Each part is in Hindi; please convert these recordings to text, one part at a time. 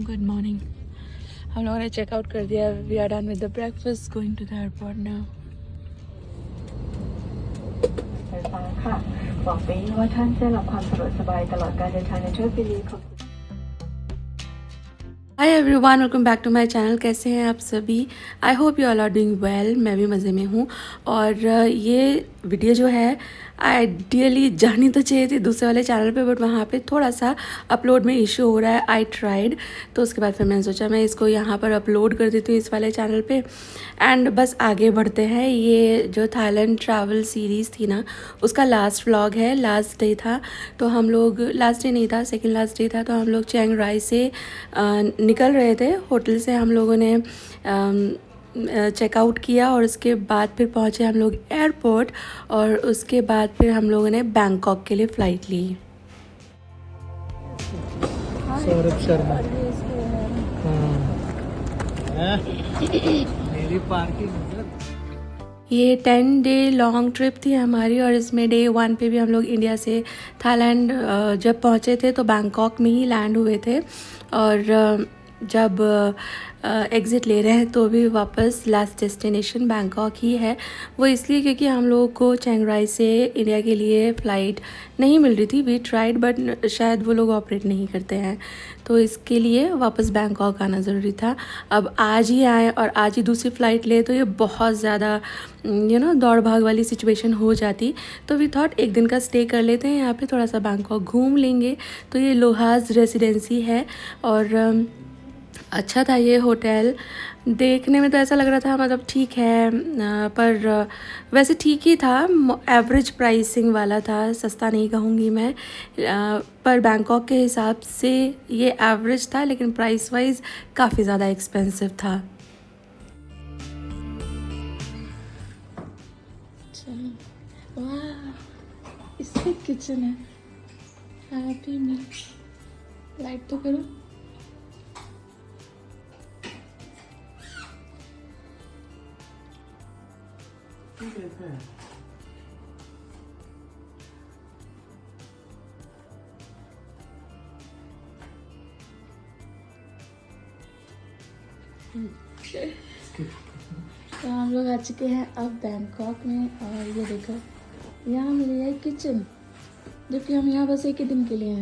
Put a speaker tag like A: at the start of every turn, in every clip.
A: Good morning. हम लोगों ने चेकआउट कर दिया। We are done with the breakfast, going to the airport now.
B: ค่ะหวังเป็นว่าท่านจะรับความสะดวกสบายตลอดการเดินทางในทริปนี้ขอบคุณ
A: hi everyone, welcome back to my channel. कैसे हैं आप सभी? I hope you all are doing well. मैं भी मज़े में हूँ। और ये वीडियो जो है आइडियली जानी तो चाहिए थी दूसरे वाले चैनल पे, बट वहाँ पे थोड़ा सा अपलोड में इशू हो रहा है। आई ट्राइड, तो उसके बाद फिर मैंने सोचा मैं इसको यहाँ पर अपलोड कर देती हूँ इस वाले चैनल पे। एंड बस आगे बढ़ते हैं। ये जो थाईलैंड ट्रैवल सीरीज़ थी ना, उसका लास्ट व्लॉग है। लास्ट डे था, तो हम लोग, लास्ट डे नहीं था, सेकेंड लास्ट डे था, तो हम लोग चियांग राई से निकल रहे थे। होटल से हम लोगों ने चेकआउट किया और उसके बाद फिर पहुँचे हम लोग एयरपोर्ट, और उसके बाद फिर हम लोगों ने बैंकॉक के लिए फ़्लाइट ली।
C: सौरभ शर्मा। मेरी पार्किंग।
A: ये 10 डे लॉन्ग ट्रिप थी हमारी, और इसमें डे 1 पे भी हम लोग इंडिया से थाईलैंड जब पहुँचे थे तो बैंकॉक में ही लैंड हुए थे। और जब एग्ज़िट ले रहे हैं तो भी वापस लास्ट डेस्टिनेशन बैंकॉक ही है। वो इसलिए क्योंकि हम लोगों को चियांग राई से इंडिया के लिए फ़्लाइट नहीं मिल रही थी। वी ट्राइड, बट शायद वो लोग ऑपरेट नहीं करते हैं, तो इसके लिए वापस बैंकॉक आना ज़रूरी था। अब आज ही आए और आज ही दूसरी फ़्लाइट ले तो ये बहुत ज़्यादा दौड़ भाग वाली सिचुएशन हो जाती। तो वी थॉट एक दिन का स्टे कर लेते हैं यहाँ पे, थोड़ा सा बैंकॉक घूम लेंगे। तो ये लोहास रेसिडेंसी है, और अच्छा था ये होटल। देखने में तो ऐसा लग रहा था मतलब ठीक है, पर वैसे ठीक ही था। एवरेज प्राइसिंग वाला था, सस्ता नहीं कहूँगी मैं, पर बैंकॉक के हिसाब से ये एवरेज था, लेकिन प्राइस वाइज काफ़ी ज़्यादा एक्सपेंसिव था। वाह, इसमें किचन है। हैप्पी मी, लाइट तो करो। तो हम लोग आ चुके हैं अब बैंकॉक में, और ये देखो यहाँ मिली है किचन, जबकि हम यहाँ बस एक ही दिन के लिए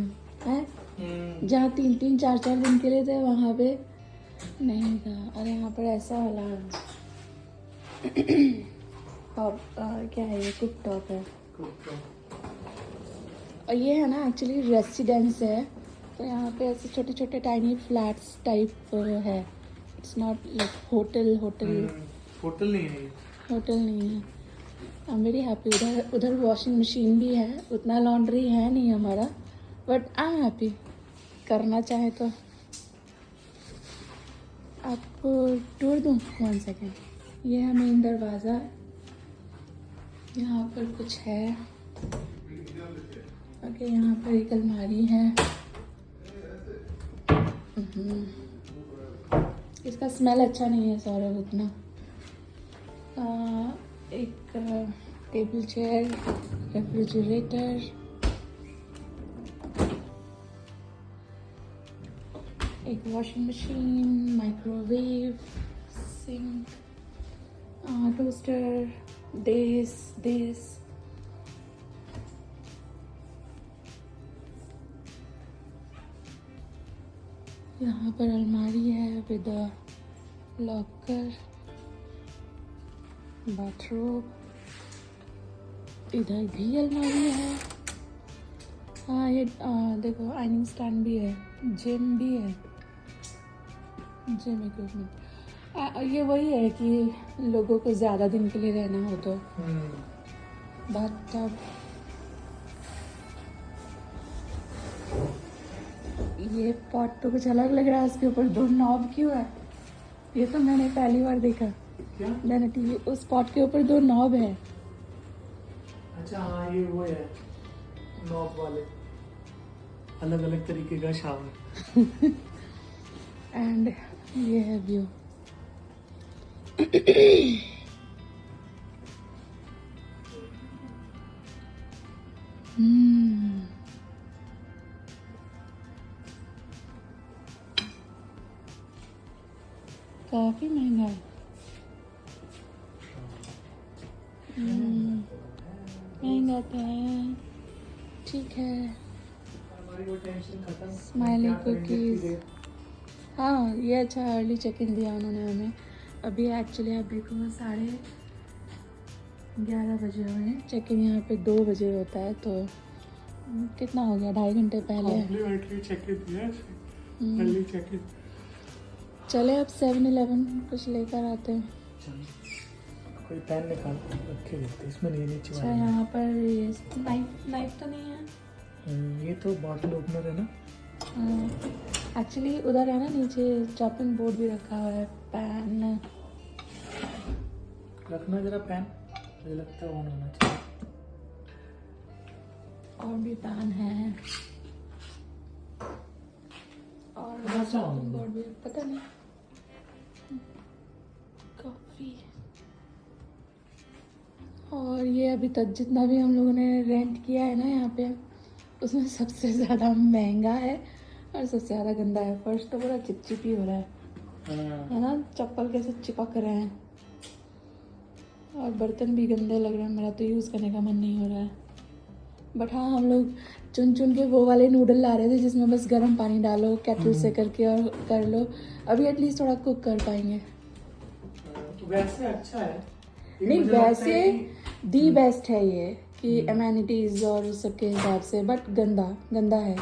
A: हैं। जहाँ 3-3, 4-4 दिन के लिए थे वहाँ पे नहीं था। और यहाँ पर ऐसा वाला टॉप, क्या है ये, कुक टॉप है। और ये है ना एक्चुअली रेसिडेंस है, तो यहाँ पे ऐसे छोटे छोटे टाइनी फ्लैट्स टाइप है। इट्स नॉट लाइक होटल
C: नहीं है।
A: होटल नहीं है। I am very happy. उधर वॉशिंग मशीन भी है, उतना लॉन्ड्री है नहीं हमारा, बट आई एम हैप्पी। करना चाहे तो आपको टूर दूँ 1 सेकेंड। ये है मेन दरवाज़ा, यहाँ पर कुछ है। ओके, यहाँ पर एक अलमारी है। इसका स्मेल अच्छा नहीं है सौरभ उतना। एक टेबल चेयर, रेफ्रिजरेटर, एक washing machine, microwave, sink, toaster, this. यहाँ पर अलमारी है विद लॉकर, बाथरूम। इधर भी अलमारी है। हाँ, ये देखो आइनिंग स्टैंड भी है, जिम भी है, जिम इक्विपमेंट। ये वही है कि लोगों को ज़्यादा दिन के लिए रहना हो तो। बाथटब, ये पॉट तो कुछ अलग लग रहा है, उसके ऊपर 2 नॉब क्यों है? ये तो मैंने पहली बार देखा।
C: क्या?
A: मैंने टीवी, उस पॉट के ऊपर 2 नॉब है।
C: अच्छा हाँ, ये वो है नॉब वाले, अलग अलग तरीके का शावर।
A: एंड ये है व्यू। काफ़ी महंगा है। महंगा तो है, ठीक है।
C: हमारी वो टेंशन खत्म।
A: स्माइली
C: क्या करेंगे
A: कुकीज़।
C: इतनी देर?
A: हाँ, ये अच्छा अर्ली चेक इन दिया उन्होंने हमें। अभी एक्चुअली आप देखो 11:30 बजे हुए हैं। चेक इन यहाँ पे 2 बजे होता है, तो कितना हो गया, 2.5 घंटे पहले।
C: कॉम्प्लीमेंट्री चेक इन दिया, अर्ली चेक इन।
A: चले अब 7-Eleven कुछ लेकर आते हैं।
C: कोई पेन निकाल रखे देखते, इसमें नहीं नीचे
A: अच्छा,
C: वाले में।
A: यहाँ पर ये नाइफ तो नहीं है।
C: ये तो बॉटल ओपनर है ना।
A: एक्चुअली उधर है ना, नीचे चॉपिंग बोर्ड भी रखा हुआ है। पैन
C: रखना जरा पेन, मुझे लगता है ऑन होना चाहिए।
A: और भी पैन है, और
C: कहाँ से on
A: चॉपिंग
C: होगा?
A: बोर्ड भी, पता नहीं। कॉफ़ी। और ये अभी तक जितना भी हम लोगों ने रेंट किया है ना यहाँ पे, उसमें सबसे ज़्यादा महंगा है और सबसे ज़्यादा गंदा है। फर्श तो पूरा चिपचिपी हो रहा है ना, चप्पल कैसे चिपक रहे हैं। और बर्तन भी गंदे लग रहे हैं, मेरा तो यूज़ करने का मन नहीं हो रहा है। बट हाँ, हम लोग चुन चुन के वो वाले नूडल ला रहे थे जिसमें बस गर्म पानी डालो केटल से करके और कर लो। अभी एटलीस्ट थोड़ा कुक कर पाएंगे।
C: तो वैसे अच्छा है।
A: नहीं, वैसे दी बेस्ट है ये कि एमेनिटीज और उस सब के हिसाब से, बट गंदा है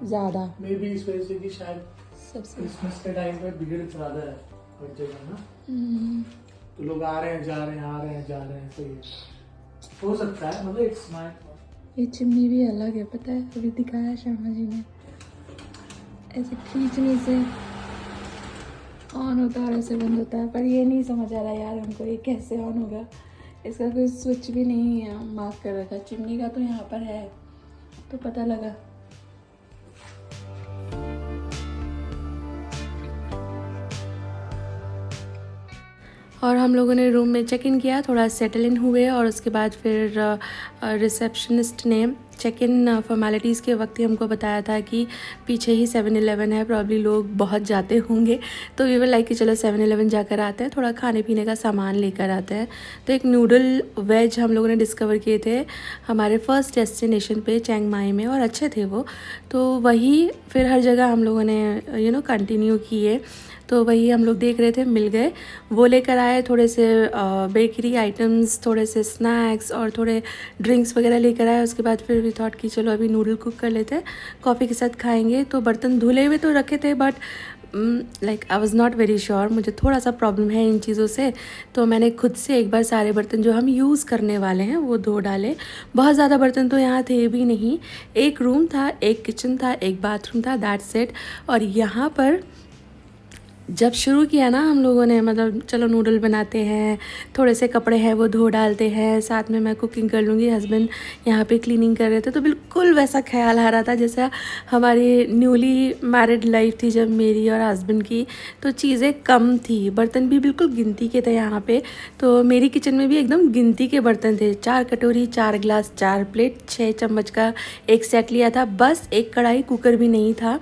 A: ज़्यादा।
C: मे बी इस वजह से कि शायद
A: सबसे
C: क्रिसमस के टाइम पे भीड़ ज़्यादा है हर जगह ना, तो लोग आ रहे हैं जा रहे हैं, आ रहे हैं जा रहे हैं। सही है, हो सकता है, मतलब एक स्मार्ट।
A: ये चिमनी भी अलग है, पता है, अभी दिखाया शर्मा जी ने। ऐसे खींचने से ऑन होता है और ऐसे बंद होता है, पर ये नहीं समझ आ रहा यार हमको ये कैसे ऑन होगा। इसका कोई स्विच भी नहीं मार्क कर रखा। चिमनी का तो यहाँ पर है, तो पता लगा। और हम लोगों ने रूम में चेक इन किया, थोड़ा सेटल इन हुए और उसके बाद फिर रिसेप्शनिस्ट ने चेक इन फॉर्मेलिटीज़ के वक्त ही हमको बताया था कि पीछे ही 7-Eleven है, प्रॉब्ली लोग बहुत जाते होंगे। तो वी वर लाइक कि चलो 7-Eleven जाकर आते हैं, थोड़ा खाने पीने का सामान लेकर आते हैं। तो एक नूडल वेज हम लोगों ने डिस्कवर किए थे हमारे फर्स्ट डेस्टिनेशन पे चिंग माई में, और अच्छे थे वो। तो वही फिर हर जगह हम लोगों ने कंटिन्यू किए। तो वही हम लोग देख रहे थे, मिल गए, वो लेकर आए। थोड़े से बेकरी आइटम्स, थोड़े से स्नैक्स और थोड़े ड्रिंक्स वगैरह लेकर आए। उसके बाद फिर भी थॉट कि चलो अभी नूडल कुक कर लेते हैं, कॉफ़ी के साथ खाएंगे। तो बर्तन धुले हुए तो रखे थे, but like I was not very sure, मुझे थोड़ा सा प्रॉब्लम है इन चीज़ों से। तो मैंने खुद से एक बार सारे बर्तन जो हम यूज़ करने वाले हैं वो धो डाले। बहुत ज़्यादा बर्तन तो यहाँ थे भी नहीं, एक रूम था, एक किचन था, एक बाथरूम था, दैट्स इट। और यहाँ पर जब शुरू किया ना हम लोगों ने, मतलब चलो नूडल बनाते हैं, थोड़े से कपड़े हैं वो धो डालते हैं, साथ में मैं कुकिंग कर लूँगी, हस्बैंड यहाँ पे क्लीनिंग कर रहे थे। तो बिल्कुल वैसा ख्याल आ रहा था जैसा हमारी न्यूली मैरिड लाइफ थी जब मेरी और हस्बैंड की। तो चीज़ें कम थी, बर्तन भी बिल्कुल गिनती के थे यहाँ पे। तो मेरी किचन में भी एकदम गिनती के बर्तन थे, 4 कटोरी, 4 गिलास, 4 प्लेट, 6 चम्मच का एक सेट लिया था, बस एक कढ़ाई, कुकर भी नहीं था।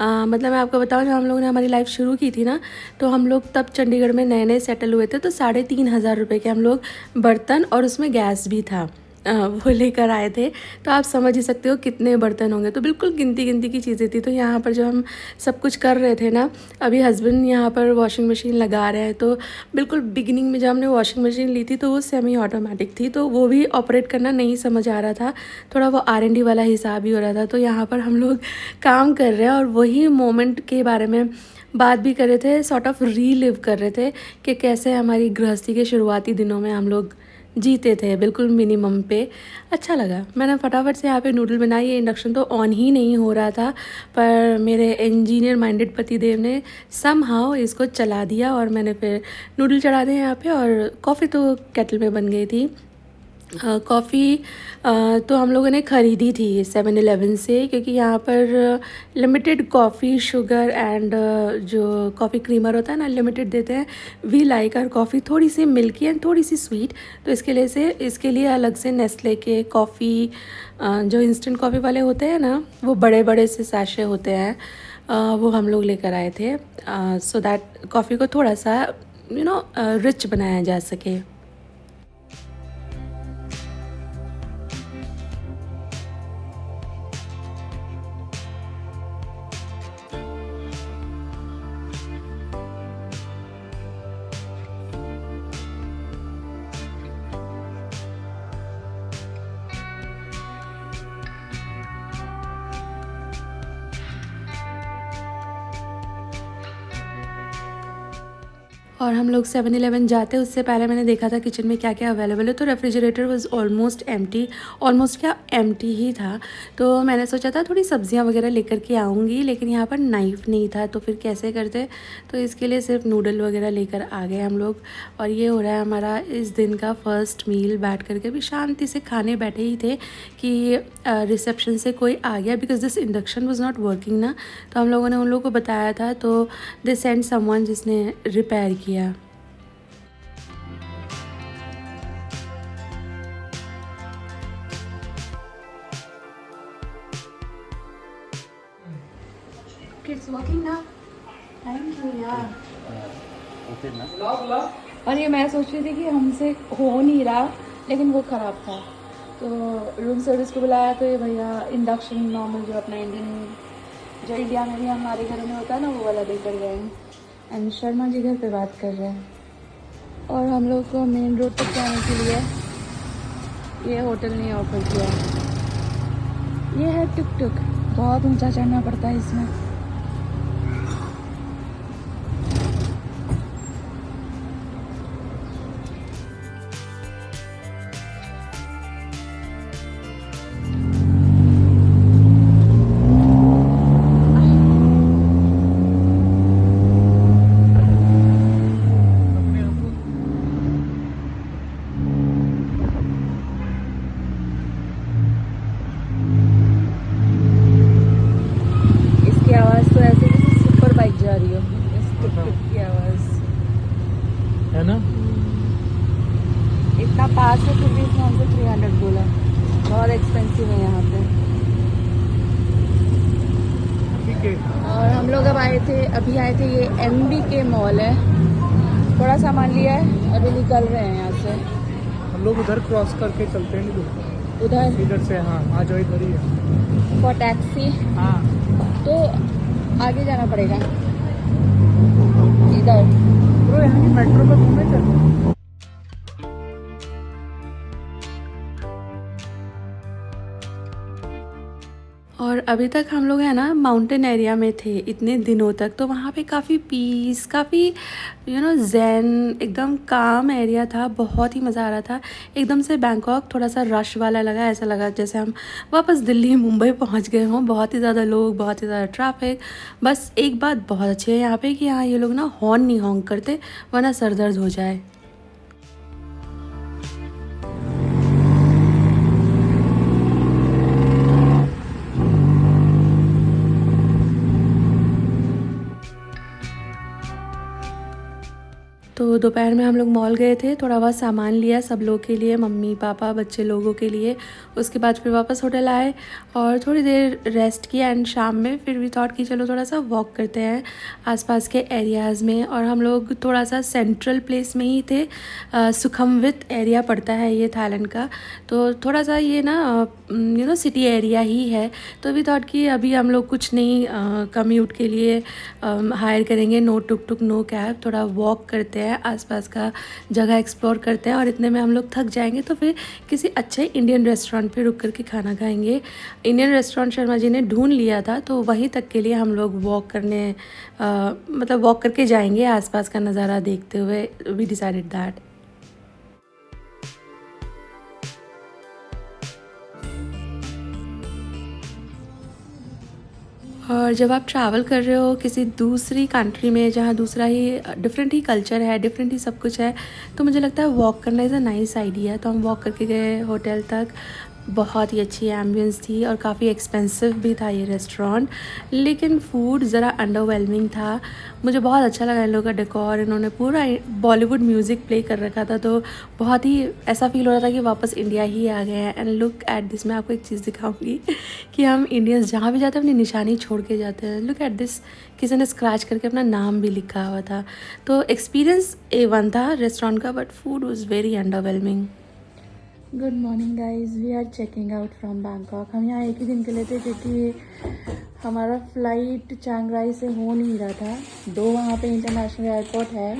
A: मतलब मैं आपको बताऊँ, जब हम लोगों ने हमारी लाइफ शुरू की थी ना, तो हम लोग तब चंडीगढ़ में नए नए सेटल हुए थे। तो 3,500 रुपये के हम लोग बर्तन, और उसमें गैस भी था, वो लेकर आए थे। तो आप समझ ही सकते हो कितने बर्तन होंगे। तो बिल्कुल गिनती की चीज़ें थी। तो यहाँ पर जब हम सब कुछ कर रहे थे ना, अभी हस्बैंड यहाँ पर वॉशिंग मशीन लगा रहे हैं। तो बिल्कुल बिगिनिंग में जब हमने वॉशिंग मशीन ली थी तो वो सेमी ऑटोमेटिक थी, तो वो भी ऑपरेट करना नहीं समझ आ रहा था, थोड़ा वो R&D वाला हिसाब ही हो रहा था। तो यहाँ पर हम लोग काम कर रहे हैं और वही मोमेंट के बारे में बात भी कर रहे थे, सॉर्ट ऑफ रीलिव कर रहे थे कि कैसे हमारी गृहस्थी के शुरुआती दिनों में हम लोग जीते थे बिल्कुल मिनिमम पे। अच्छा लगा। मैंने फटाफट से यहाँ पे नूडल बनाई। ये इंडक्शन तो ऑन ही नहीं हो रहा था, पर मेरे इंजीनियर माइंडेड पतिदेव ने समहाउ इसको चला दिया और मैंने फिर नूडल चढ़ा दिए यहाँ पे। और कॉफ़ी तो केटल में बन गई थी। कॉफ़ी तो हम लोगों ने ख़रीदी थी 7-Eleven से, क्योंकि यहाँ पर लिमिटेड कॉफ़ी शुगर एंड जो कॉफ़ी क्रीमर होता है ना, लिमिटेड देते हैं। वी लाइक आवर कॉफ़ी थोड़ी सी मिल्की एंड थोड़ी सी स्वीट। तो इसके लिए अलग से नेस्ले के कॉफ़ी जो इंस्टेंट कॉफ़ी वाले होते हैं ना, वो बड़े बड़े से सैशे होते हैं, वो हम लोग लेकर आए थे, सो दैट कॉफ़ी को थोड़ा सा रिच बनाया जा सके। और हम लोग 7-Eleven जाते उससे पहले मैंने देखा था किचन में क्या क्या अवेलेबल है, तो refrigerator was almost empty, almost क्या एम्प्टी ही था। तो मैंने सोचा था थोड़ी सब्जियां वगैरह लेकर के आऊँगी, लेकिन यहाँ पर नाइफ़ नहीं था, तो फिर कैसे करते, तो इसके लिए सिर्फ नूडल वगैरह लेकर आ गए हम लोग। और ये हो रहा है हमारा इस दिन का फर्स्ट मील। बैठ करके भी शांति से खाने बैठे ही थे कि रिसेप्शन से कोई आ गया, because this induction was not working ना, तो हम लोगों ने उन लोगों को बताया था, तो दे सेंड समवन जिसने रिपेयर किया। It's working now. Thank you यार। और ये मैं सोच रही थी कि हमसे हो नहीं रहा, लेकिन वो ख़राब था, तो रूम सर्विस को बुलाया, तो ये भैया इंडक्शन नॉर्मल जो अपना इंडियन, जो इंडिया में भी हमारे घरों में होता है ना, वो वाला देकर गए हैं। एंड शर्मा जी घर पे बात कर रहे हैं। और हम लोग को मेन रोड तक जाने के लिए ये होटल ने ऑफर किया। ये है टुक टुक, बहुत ऊंचा चढ़ना पड़ता है इसमें।
C: है ना,
A: इतना पास है फिर भी इसने हमसे 300 बोला, बहुत एक्सपेंसिव है यहाँ पे।
C: ठीक है।
A: और हम लोग अभी आए थे ये MBK मॉल है, थोड़ा सामान लिया है, अभी निकल रहे हैं यहाँ से।
C: हम लोग उधर क्रॉस करके चलते हैं, नहीं
A: उधर
C: इधर से, हाँ आ जाओ, इधर ही है।
A: फॉर टैक्सी
C: हाँ
A: तो आगे जाना पड़ेगा इधर।
C: ब्रो, यहाँ की मेट्रो में घूमे चल।
A: और अभी तक हम लोग है ना माउंटेन एरिया में थे इतने दिनों तक, तो वहाँ पे काफ़ी पीस, काफ़ी ज़ेन, एकदम काम एरिया था, बहुत ही मज़ा आ रहा था। एकदम से बैंकॉक थोड़ा सा रश वाला लगा, ऐसा लगा जैसे हम वापस दिल्ली मुंबई पहुँच गए हों। बहुत ही ज़्यादा लोग, बहुत ही ज़्यादा ट्रैफिक। बस एक बात बहुत अच्छी है यहाँ पे कि यहाँ ये लोग ना हॉर्न नहीं हॉन्क करते, वरना सर दर्द हो जाए। तो दोपहर में हम लोग मॉल गए थे, थोड़ा बहुत सामान लिया सब लोग के लिए, मम्मी पापा बच्चे लोगों के लिए। उसके बाद फिर वापस होटल आए और थोड़ी देर रेस्ट किया। एंड शाम में फिर भी थॉट कि चलो थोड़ा सा वॉक करते हैं आसपास के एरियाज़ में। और हम लोग थोड़ा सा सेंट्रल प्लेस में ही थे, सुखमवित एरिया पड़ता है ये थाईलैंड का, तो थोड़ा सा ये ना सिटी एरिया ही है। तो अभी थॉट कि अभी हम लोग कुछ नहीं कम्यूट के लिए हायर करेंगे, नो टुक टुक नो कैब, थोड़ा वॉक करते हैं, आसपास का जगह एक्सप्लोर करते हैं। और इतने में हम लोग थक जाएंगे तो फिर किसी अच्छे इंडियन रेस्टोरेंट पे रुक करके खाना खाएंगे। इंडियन रेस्टोरेंट शर्मा जी ने ढूंढ लिया था, तो वहीं तक के लिए हम लोग वॉक करने मतलब वॉक करके जाएंगे, आसपास का नज़ारा देखते हुए। We decided that. और जब आप ट्रैवल कर रहे हो किसी दूसरी कंट्री में, जहाँ दूसरा ही डिफरेंट ही कल्चर है, डिफरेंट ही सब कुछ है, तो मुझे लगता है वॉक करना इज़ अ नाइस आइडिया। तो हम वॉक करके गए होटल तक, बहुत ही अच्छी एम्बियंस थी और काफ़ी एक्सपेंसिव भी था ये रेस्टोरेंट, लेकिन फ़ूड ज़रा अंडरवेलमिंग था। मुझे बहुत अच्छा लगा इन लोगों का डेकोर, इन्होंने पूरा बॉलीवुड म्यूज़िक प्ले कर रखा था, तो बहुत ही ऐसा फील हो रहा था कि वापस इंडिया ही आ गए हैं। एंड लुक एट दिस, मैं आपको एक चीज़ दिखाऊंगी कि हम इंडियंस जहाँ भी जाते हैं अपनी निशानी छोड़ के जाते हैं। लुक एट दिस, किसी ने स्क्रैच करके अपना नाम भी लिखा हुआ था। तो एक्सपीरियंस A1 था रेस्टोरेंट का, but food was very underwhelming. Good morning guys, we are checking out from Bangkok. हम यहाँ एक ही दिन के लिए थे क्योंकि हमारा फ़्लाइट चियांग राई से हो नहीं रहा था। दो वहाँ पे इंटरनेशनल एयरपोर्ट है,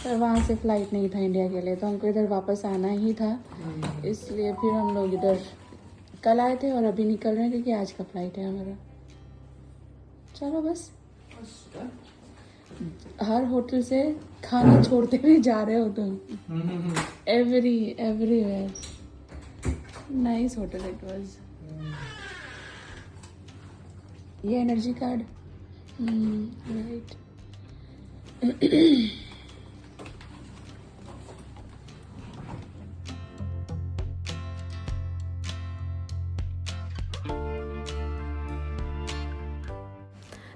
A: पर वहाँ से फ़्लाइट नहीं था इंडिया के लिए, तो हमको इधर वापस आना ही था। इसलिए फिर हम लोग इधर कल आए थे और अभी निकल रहे हैं क्योंकि आज का फ़्लाइट है हमारा। चलो बस, हर होटल से खाना छोड़ते हुए जा रहे हो तुम। Everywhere nice hotel it was. ये एनर्जी कार्ड, राइट।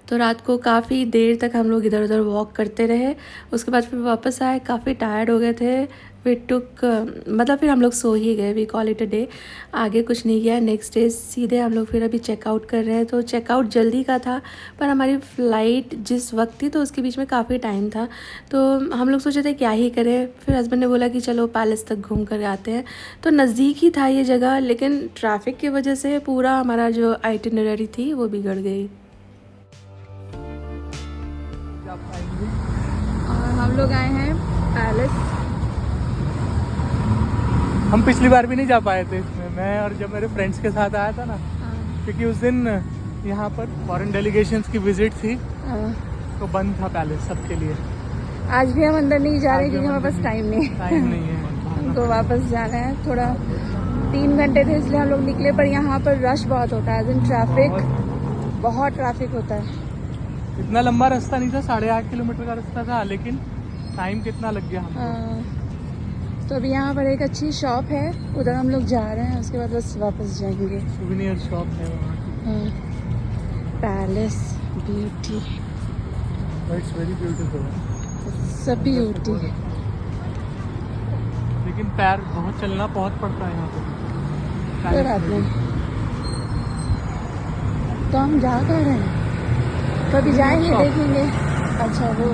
A: तो रात को काफ़ी देर तक हम लोग इधर उधर वॉक करते रहे, उसके बाद फिर वापस आए, काफ़ी टायर्ड हो गए थे। वी टुक मतलब फिर हम लोग सो ही गए, we call it a day. आगे कुछ नहीं किया। नेक्स्ट डे सीधे हम लोग फिर अभी चेकआउट कर रहे हैं। तो चेकआउट जल्दी का था, पर हमारी फ़्लाइट जिस वक्त थी तो उसके बीच में काफ़ी टाइम था, तो हम लोग सोचे थे क्या ही करें। फिर हस्बैंड ने बोला कि चलो पैलेस तक घूम कर आते हैं। तो नज़दीक ही था ये जगह, लेकिन ट्रैफिक की वजह से पूरा हमारा जो आइटिनरी थी वो बिगड़ गई। और हम लोग आए हैं पैलेस।
C: हम पिछली बार भी नहीं जा पाए थे इसमें, मैं और जब मेरे फ्रेंड्स के साथ आया था ना, क्योंकि उस दिन यहाँ पर फॉरेन डेलीगेशंस की विजिट थी, तो बंद था पैलेस सबके लिए।
A: आज भी हम अंदर नहीं जा रहे क्योंकि हमारे पास टाइम नहीं
C: है।
A: हमको वापस जाना है। थोड़ा 3 घंटे थे इसलिए हम लोग निकले, पर यहाँ पर रश बहुत होता है, ट्रैफिक बहुत ट्रैफिक होता है।
C: इतना लंबा रास्ता नहीं था, 8.5 किलोमीटर का रास्ता था, लेकिन टाइम कितना लग गया हमको।
A: तो अभी यहाँ पर एक अच्छी शॉप है, उधर हम लोग जा रहे हैं, उसके बाद बस वापस जाएंगे।
C: सुवेनियर शॉप है वहाँ।
A: Palace beauty,
C: it's very beautiful,
A: सब ब्यूटी।
C: लेकिन पैर बहुत चलना बहुत पड़ता है यहाँ पे।
A: कोई बात नहीं। तो हम जा कर रहे हैं, कभी जाएंगे देखेंगे। अच्छा, वो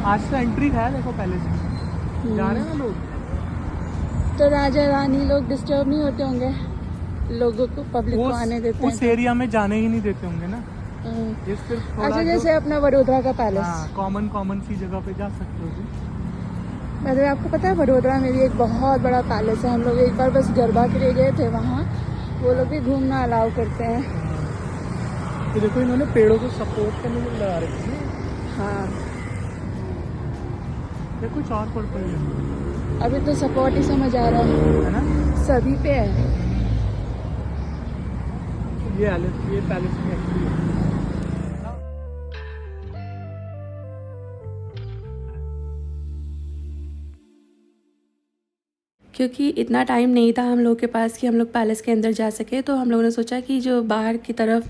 C: आज से एंट्री है, देखो पैलेस में जा रहे हैं लोग।
A: तो राजा रानी लोग डिस्टर्ब नहीं होते होंगे, लोगों को, पब्लिक को आने देते हैं?
C: उस एरिया में जाने ही नहीं देते होंगे ना। ये सिर्फ
A: अच्छा, जैसे अपना वडोदरा का पैलेस।
C: हाँ, कॉमन सी जगह पे जा सकते हो।
A: मतलब आपको पता है वडोदरा में भी एक बहुत बड़ा पैलेस है। हम लोग एक बार बस गरबा के लिए गए थे वहाँ, वो लोग भी घूमना अलाउ करते हैं।
C: तो देखो इन्होंने पेड़ों को सपोर्ट करने में लगा रखी है।
A: हाँ,
C: ये कुछ और पर्पल है।
A: अभी तो सपोर्ट ही समझ आ रहा है
C: ना,
A: सभी पे है।
C: ये पैलेस में एक्चुअली है।
A: क्योंकि इतना टाइम नहीं था हम लोग के पास कि हम लोग पैलेस के अंदर जा सके, तो हम लोगों ने सोचा कि जो बाहर की तरफ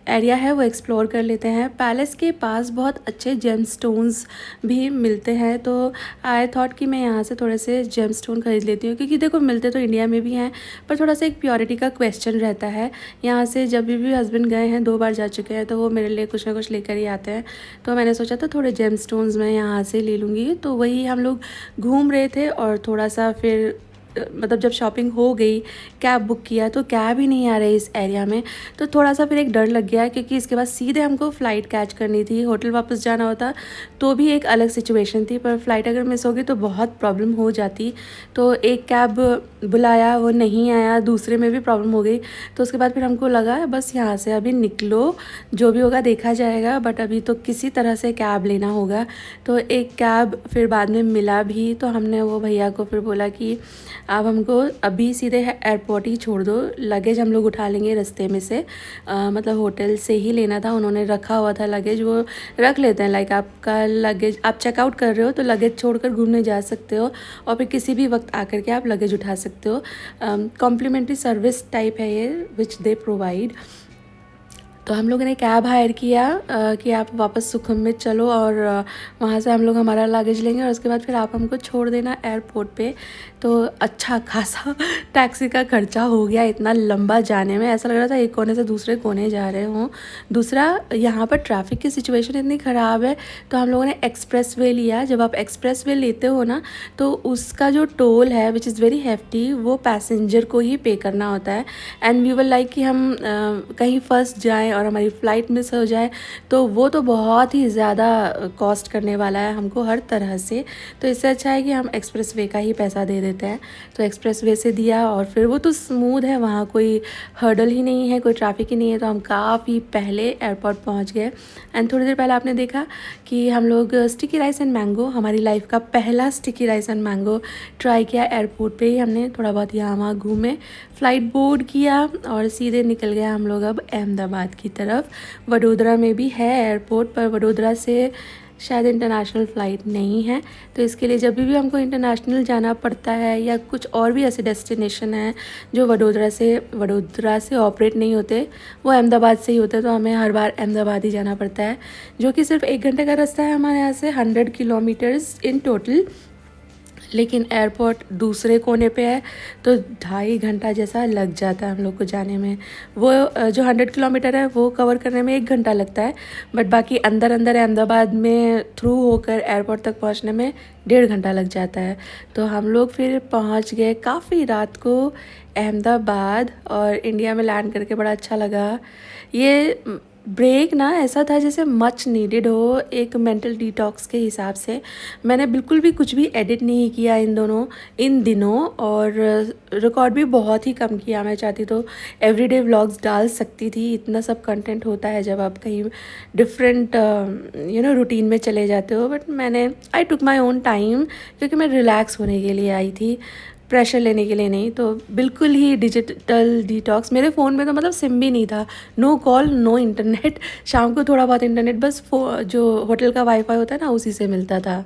A: एरिया है वो एक्सप्लोर कर लेते हैं। पैलेस के पास बहुत अच्छे जेम स्टोन्स भी मिलते हैं, तो आई थॉट कि मैं यहाँ से थोड़े से जेम स्टोन खरीद लेती हूँ, क्योंकि देखो मिलते तो इंडिया में भी हैं, पर थोड़ा सा एक प्योरिटी का क्वेश्चन रहता है। यहाँ से जब भी हस्बैंड गए हैं, 2 बार जा चुके हैं, तो वो मेरे लिए कुछ ना कुछ लेकर ही आते हैं। तो मैंने सोचा था थोड़े जेम स्टोन्स मैं यहाँ से ले लूँगी। तो वही हम लोग घूम रहे थे और थोड़ा सा फिर मतलब जब शॉपिंग हो गई, कैब बुक किया, तो कैब ही नहीं आ रही इस एरिया में, तो थोड़ा सा फिर एक डर लग गया, क्योंकि इसके बाद सीधे हमको फ़्लाइट कैच करनी थी। होटल वापस जाना होता तो भी एक अलग सिचुएशन थी, पर फ़्लाइट अगर मिस होगी तो बहुत प्रॉब्लम हो जाती। तो एक कैब बुलाया, वो नहीं आया, दूसरे में भी प्रॉब्लम हो गई। तो उसके बाद फिर हमको लगा बस यहाँ से अभी निकलो, जो भी होगा देखा जाएगा, बट अभी तो किसी तरह से कैब लेना होगा। तो एक कैब फिर बाद में मिला भी, तो हमने वो भैया को फिर बोला कि आप हमको अभी सीधे एयरपोर्ट ही छोड़ दो, लगेज हम लोग उठा लेंगे रास्ते में से, मतलब होटल से ही लेना था, उन्होंने रखा हुआ था लगेज, वो रख लेते हैं। लाइक आपका लगेज, आप चेकआउट कर रहे हो तो लगेज छोड़कर घूमने जा सकते हो और फिर किसी भी वक्त आकर के आप लगेज उठा सकते हो। कॉम्प्लीमेंट्री सर्विस टाइप है ये विच दे प्रोवाइड। तो हम लोगों ने कैब हायर किया कि आप वापस सुखमवित चलो और वहाँ से हम लोग हमारा लगेज लेंगे और उसके बाद फिर आप हमको छोड़ देना एयरपोर्ट पे। तो अच्छा खासा टैक्सी का खर्चा हो गया इतना लंबा जाने में, ऐसा लग रहा था एक कोने से दूसरे कोने जा रहे हों। दूसरा, यहाँ पर ट्रैफिक की सिचुएशन इतनी ख़राब है तो हम लोगों ने एक्सप्रेस वे लिया। जब आप एक्सप्रेस वे लेते हो ना तो उसका जो टोल है विच इज़ वेरी हेफ्टी, वो पैसेंजर को ही पे करना होता है। एंड वी वर लाइक कि हम कहीं फंस जाएँ और हमारी फ़्लाइट मिस हो जाए तो वो तो बहुत ही ज़्यादा कॉस्ट करने वाला है हमको हर तरह से। तो इससे अच्छा है कि हम एक्सप्रेस वे का ही पैसा दे देते हैं। तो एक्सप्रेस वे से दिया और फिर वो तो स्मूथ है, वहाँ कोई हर्डल ही नहीं है, कोई ट्रैफिक ही नहीं है। तो हम काफ़ी पहले एयरपोर्ट पहुँच गए। एंड थोड़ी देर पहले आपने देखा कि हम लोग स्टिकी राइस एंड मैंगो, हमारी लाइफ का पहला sticky rice and mango try किया एयरपोर्ट पे ही। हमने थोड़ा बहुत यहाँ वहाँ घूमे, फ़्लाइट बोर्ड किया और सीधे निकल गया हम लोग अब अहमदाबाद की तरफ। वडोदरा में भी है एयरपोर्ट, पर वडोदरा से शायद इंटरनेशनल फ़्लाइट नहीं है। तो इसके लिए जब भी हमको इंटरनेशनल जाना पड़ता है या कुछ और भी ऐसे डेस्टिनेशन हैं जो वडोदरा से ऑपरेट नहीं होते, वो अहमदाबाद से ही होते हैं, तो हमें हर बार अहमदाबाद ही जाना पड़ता है, जो कि सिर्फ 1 घंटे का रास्ता है हमारे यहाँ से, 100 किलोमीटर्स इन टोटल। लेकिन एयरपोर्ट दूसरे कोने पे है तो 2.5 घंटा जैसा लग जाता है हम लोग को जाने में। वो जो 100 किलोमीटर है वो कवर करने में 1 घंटा लगता है, बट बाकी अंदर अहमदाबाद में थ्रू होकर एयरपोर्ट तक पहुंचने में 1.5 घंटा लग जाता है। तो हम लोग फिर पहुंच गए काफ़ी रात को अहमदाबाद और इंडिया में लैंड करके बड़ा अच्छा लगा। ये ब्रेक ना ऐसा था जैसे मच नीडेड हो, एक मेंटल डिटॉक्स के हिसाब से। मैंने बिल्कुल भी कुछ भी एडिट नहीं किया इन दिनों और रिकॉर्ड भी बहुत ही कम किया। मैं चाहती तो एवरीडे व्लॉग्स डाल सकती थी, इतना सब कंटेंट होता है जब आप कहीं डिफरेंट रूटीन में चले जाते हो। But I took my own time, क्योंकि मैं रिलैक्स होने के लिए आई थी, प्रेशर लेने के लिए नहीं। तो बिल्कुल ही डिजिटल डिटॉक्स। मेरे फ़ोन में तो मतलब सिम भी नहीं था, नो कॉल नो इंटरनेट। शाम को थोड़ा बहुत इंटरनेट बस जो होटल का वाईफाई होता है ना उसी से मिलता था।